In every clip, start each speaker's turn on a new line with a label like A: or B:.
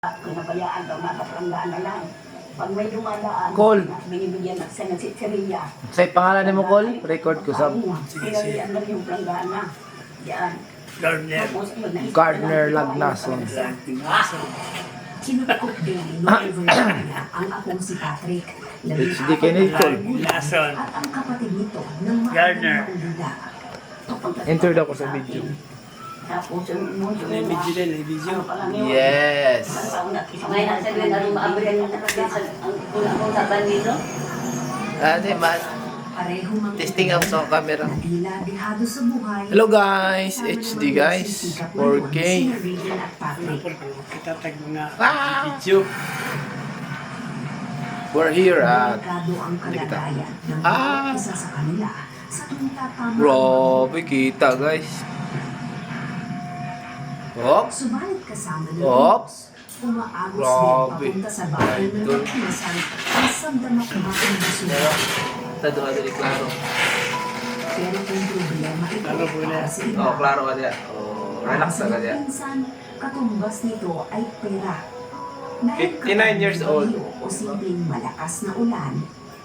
A: Pinabayaan daw, nakapranggaan na lang. Pag may dumadaan,
B: Call.
A: binibigyan na sa nagsitsiriya.
B: Sa pangalan mo, Col? Record ko sa
A: Pinalian lang yung pranggaan na. Yan.
C: Gardner.
A: Tapos, yun, naisip
B: Gardner
A: ko lang,
B: Lagnason.
A: Sinukot din ni Virginia ang akong si Patrick.
B: HD kay Nicole.
C: Lagnason.
A: At ang kapatid nito ng
C: Gardner.
B: Enter daw ko sa video.
A: Tapos yung
C: May video din, may video.
B: Yes.
D: May nasabi na rin maabigan yung nakagay ang unang taban dito.
B: Ano man. Testing ako sa camera. Hello guys, HD guys, 4K.
C: Kita tag mga
B: Ah!
C: video.
B: We're here at kita. Ah! Grabe kita guys. Oops.
A: Subalit kasama ng
B: Oops.
A: umaagos
B: Grabe.
A: din papunta sa bahay ng
B: Idol.
A: nagpisan ang samdamak kumain basura.
B: Tado ka dali klaro.
A: Pero kung problema ito
C: Klaro po na.
A: para sa iba,
B: Oh, klaro ka diya. Oh, relax
A: para sa
B: ka diya.
A: pinsan, katumbas nito ay pera.
B: 59 years old.
A: O simpleng malakas na ulan,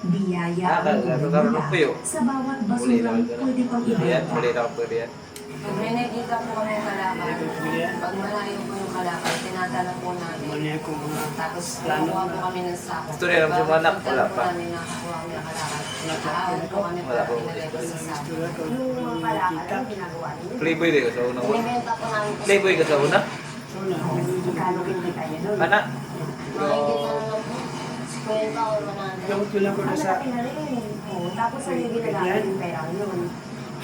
A: biyaya
B: Ah,
A: ang
B: karoon
A: umula
B: ko yun.
A: sa bawat
B: Muli
A: basurang
B: na.
A: pwede pang
B: Yan,
A: ibenta.
B: muli na ako yan.
D: Pag may nakita po kami yung kalakal, pag malayo po yung kalakal, tinatanong po namin.
C: Ano yan kung mga
D: Tapos
C: plano
D: nakuha po
C: na.
D: kami ng sako.
B: Gusto rin naman yung anak, wala pa.
D: Namin nakakuha kami ng kalakal. Aawat po kami
B: Wala
D: para
B: po.
D: ilagay po sa sako.
A: Yung mga kalakal, ang ginagawa nila.
B: Playboy din ka sa una ko.
D: Binibenta po namin po.
B: Playboy ka sa una?
C: So na,
A: Magkano kinikita niya doon?
B: Anak?
D: Makikita na lang po. 50 or 100.
C: gamot ko lang ko na
A: Ang
C: sa
A: malaki na rin. Oo, tapos ano yung ginagamit yung pera yun?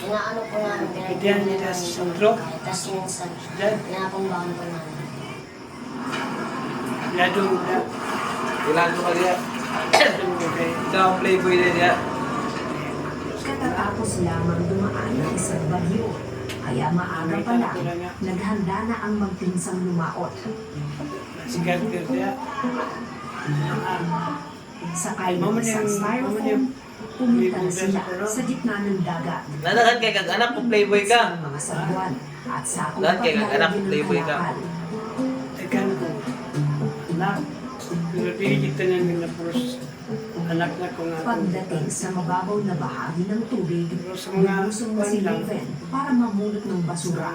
D: Inaano po namin,
C: Diyan,
D: pinagpili
C: tas
D: namin.
C: sentro.
D: Tapos minsan,
C: Diyan.
D: pinapambahan po namin.
C: Yadong na.
B: Ilan mo ka diya? Ito ang Playboy din diya.
A: Katatapos lamang dumaan ng isang bagyo. Kaya maaga pa lang, naghanda na ang magpinsang lumaot.
C: Si Gardner niya.
A: Sakay ng isang styrofoam, pumunta na sila sa gitna ng dagat.
B: Nanakan kay kag anak kung Playboy ka.
A: Mga sagwan at sakong
B: Lahat kay
A: paglalagyan
B: anak,
A: ng
B: playboy ka.
A: kalakal.
C: Tekan ko. Na. Pero kita na nila puros anak na ko nga.
A: Pagdating sa mababaw na bahagi ng tubig,
C: Pero sa mga
A: binusong na si
C: kwan lang.
A: Raven para mamulot ng basura.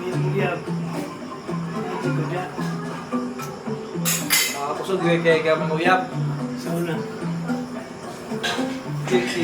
C: Yung uyab. Hindi ko dyan.
B: Kusog yun kay ka manguyap.
C: Sa una.
B: Si